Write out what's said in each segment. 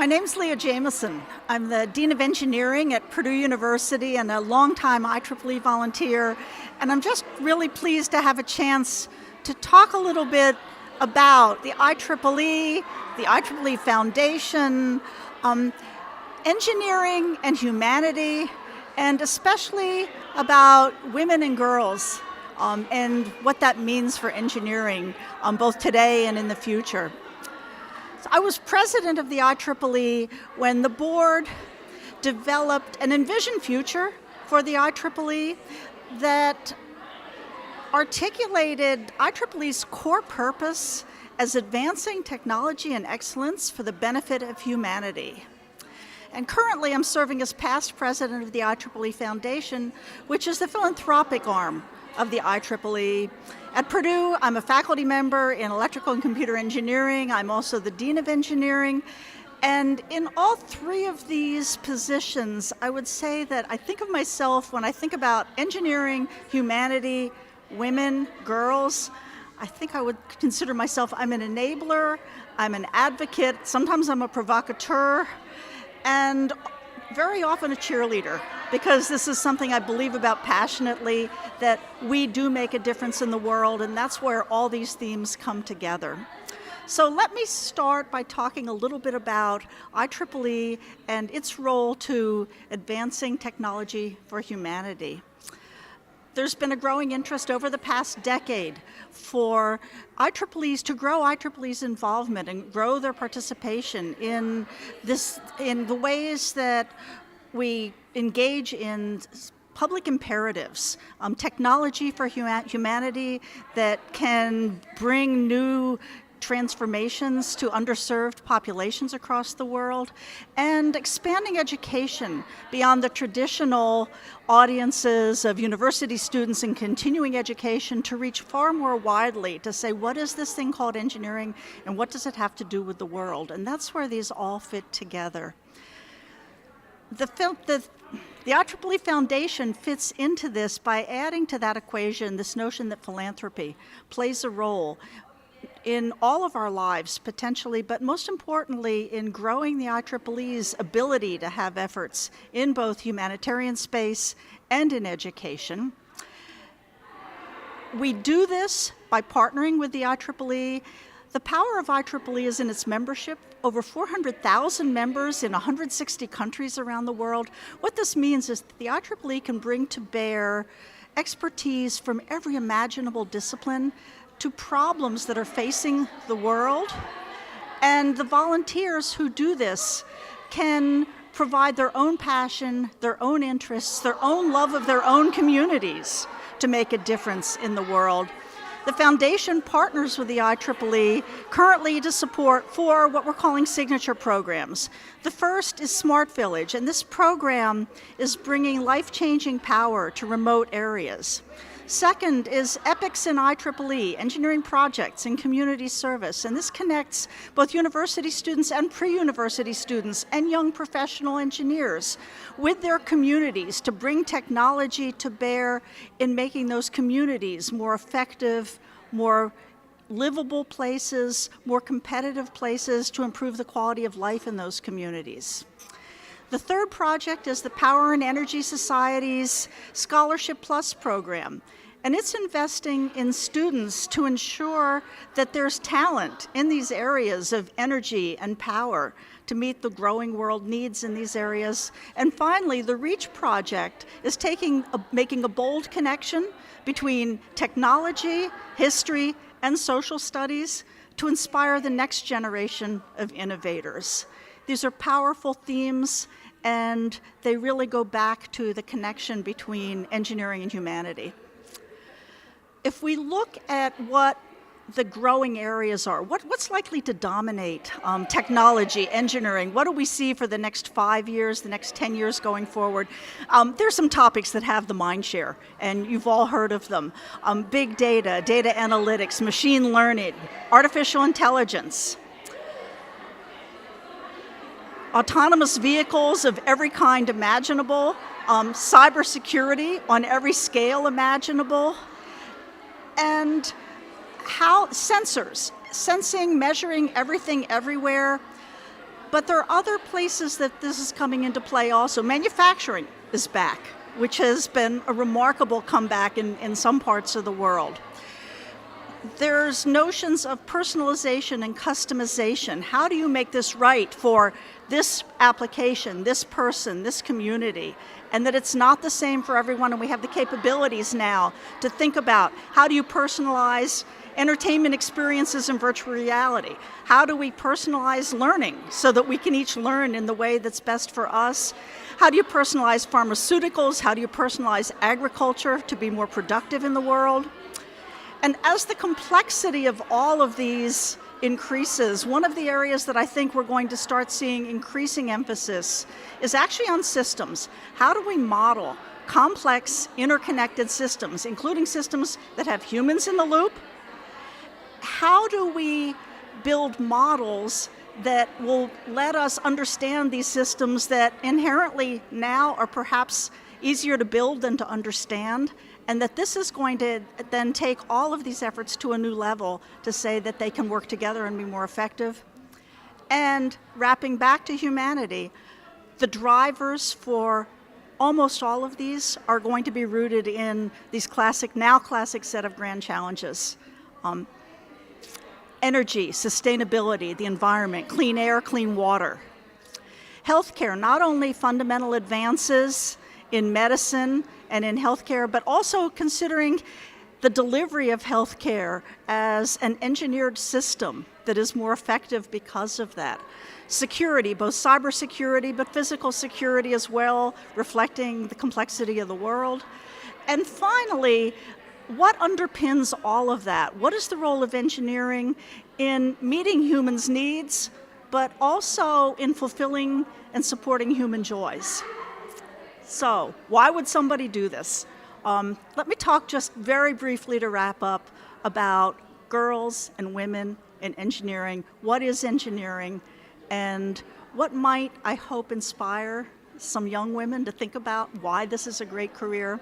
My name's Leah Jamieson. I'm the Dean of Engineering at Purdue University and a longtime IEEE volunteer. And I'm just really pleased to have a chance to talk a little bit about the IEEE, the IEEE Foundation, engineering and humanity, and especially about women and girls and what that means for engineering, both today and in the future. I was president of the IEEE when the board developed an envisioned future for the IEEE that articulated IEEE's core purpose as advancing technology and excellence for the benefit of humanity. And currently I'm serving as past president of the IEEE Foundation, which is the philanthropic arm of the IEEE. At Purdue, I'm a faculty member in electrical and computer engineering. I'm also the Dean of Engineering. And in all three of these positions, I would say that I think of myself, when I think about engineering, humanity, women, girls, I think I would consider myself, I'm an enabler, I'm an advocate, sometimes I'm a provocateur, and very often a cheerleader, because this is something I believe about passionately, that we do make a difference in the world, and that's where all these themes come together. So let me start by talking a little bit about IEEE and its role to advancing technology for humanity. There's been a growing interest over the past decade for IEEE's to grow IEEE's involvement and grow their participation in the ways that we engage in public imperatives, technology for humanity that can bring new transformations to underserved populations across the world, and expanding education beyond the traditional audiences of university students and continuing education to reach far more widely, to say, what is this thing called engineering and what does it have to do with the world? And that's where these all fit together. The IEEE Foundation fits into this by adding to that equation this notion that philanthropy plays a role in all of our lives, potentially, but most importantly, in growing the IEEE's ability to have efforts in both humanitarian space and in education. We do this by partnering with the IEEE. The power of IEEE is in its membership, over 400,000 members in 160 countries around the world. What this means is that the IEEE can bring to bear expertise from every imaginable discipline to problems that are facing the world, and the volunteers who do this can provide their own passion, their own interests, their own love of their own communities to make a difference in the world. The Foundation partners with the IEEE currently to support 4 what we're calling signature programs. The first is Smart Village, and this program is bringing life-changing power to remote areas. Second is EPICS in IEEE, engineering projects and community service, and this connects both university students and pre-university students and young professional engineers with their communities to bring technology to bear in making those communities more effective, more livable places, more competitive places to improve the quality of life in those communities. The third project is the Power and Energy Society's Scholarship Plus program, and it's investing in students to ensure that there's talent in these areas of energy and power to meet the growing world needs in these areas. And finally, the REACH project is making a bold connection between technology, history, and social studies to inspire the next generation of innovators. These are powerful themes, and they really go back to the connection between engineering and humanity. If we look at what the growing areas are, what's likely to dominate technology, engineering, what do we see for the next 5 years, the next 10 years going forward? There's some topics that have the mind share, and you've all heard of them. Big data, data analytics, machine learning, artificial intelligence, autonomous vehicles of every kind imaginable, cybersecurity on every scale imaginable, and how sensors, sensing, measuring everything everywhere, But there are other places that this is coming into play also. Manufacturing is back, which has been a remarkable comeback in some parts of the world. There's notions of personalization and customization. How do you make this right for this application, this person, this community? And that it's not the same for everyone, and we have the capabilities now to think about how do you personalize entertainment experiences in virtual reality? How do we personalize learning so that we can each learn in the way that's best for us? How do you personalize pharmaceuticals? How do you personalize agriculture to be more productive in the world? And as the complexity of all of these increases, one of the areas that I think we're going to start seeing increasing emphasis is actually on systems. How do we model complex, interconnected systems, including systems that have humans in the loop? How do we build models that will let us understand these systems that inherently now are perhaps easier to build than to understand, and that this is going to then take all of these efforts to a new level to say that they can work together and be more effective? And wrapping back to humanity, the drivers for almost all of these are going to be rooted in these now classic set of grand challenges. Energy, sustainability, the environment, clean air, clean water. Healthcare, not only fundamental advances in medicine and in healthcare, but also considering the delivery of healthcare as an engineered system that is more effective because of that. Security, both cybersecurity, but physical security as well, reflecting the complexity of the world. And finally, what underpins all of that? What is the role of engineering in meeting humans' needs, but also in fulfilling and supporting human joys? So, why would somebody do this? Let me talk just very briefly to wrap up about girls and women in engineering. What is engineering? And what might, I hope, inspire some young women to think about why this is a great career?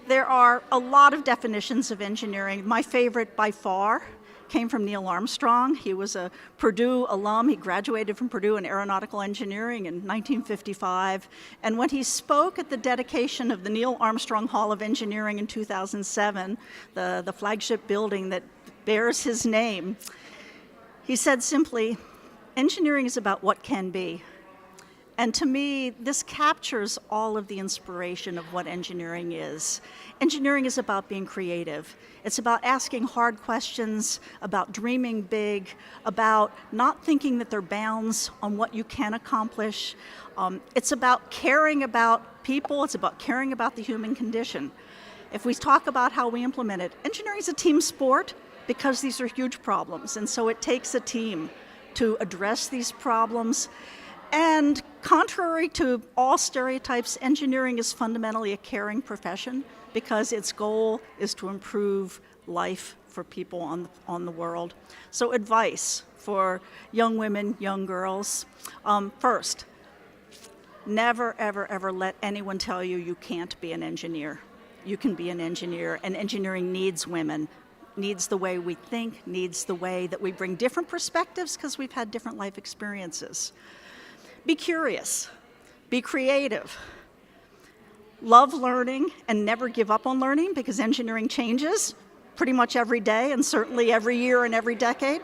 There are a lot of definitions of engineering. My favorite by far came from Neil Armstrong. He was a Purdue alum. He graduated from Purdue in aeronautical engineering in 1955. And when he spoke at the dedication of the Neil Armstrong Hall of Engineering in 2007, the flagship building that bears his name, he said simply, "Engineering is about what can be." And to me, this captures all of the inspiration of what engineering is. Engineering is about being creative. It's about asking hard questions, about dreaming big, about not thinking that there are bounds on what you can accomplish. It's about caring about people. It's about caring about the human condition. If we talk about how we implement it, engineering is a team sport because these are huge problems. And so it takes a team to address these problems. And contrary to all stereotypes, engineering is fundamentally a caring profession because its goal is to improve life for people on the world. So advice for young women, young girls. First, never, ever, ever let anyone tell you you can't be an engineer. You can be an engineer, and engineering needs women, needs the way we think, needs the way that we bring different perspectives because we've had different life experiences. Be curious, be creative, love learning, and never give up on learning because engineering changes pretty much every day and certainly every year and every decade.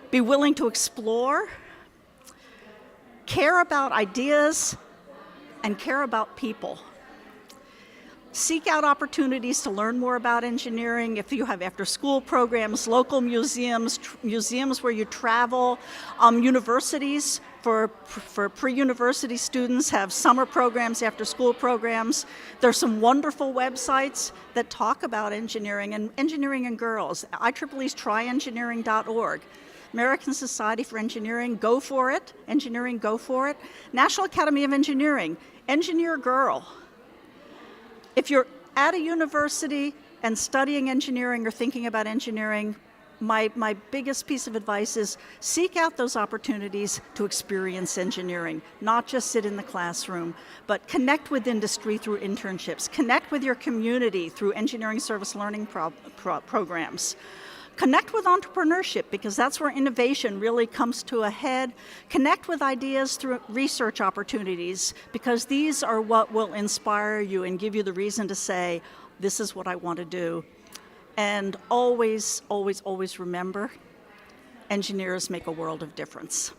Be willing to explore, care about ideas, and care about people. Seek out opportunities to learn more about engineering. If you have after-school programs, local museums, museums where you travel, universities for pre-university students have summer programs, after-school programs. There's some wonderful websites that talk about engineering and girls. IEEE's tryengineering.org. American Society for Engineering, go for it. Engineering, go for it. National Academy of Engineering, Engineer Girl. If you're at a university and studying engineering or thinking about engineering, my biggest piece of advice is seek out those opportunities to experience engineering, not just sit in the classroom, but connect with industry through internships, connect with your community through engineering service learning programs. Connect with entrepreneurship, because that's where innovation really comes to a head. Connect with ideas through research opportunities, because these are what will inspire you and give you the reason to say, this is what I want to do. And always, always, always remember, engineers make a world of difference.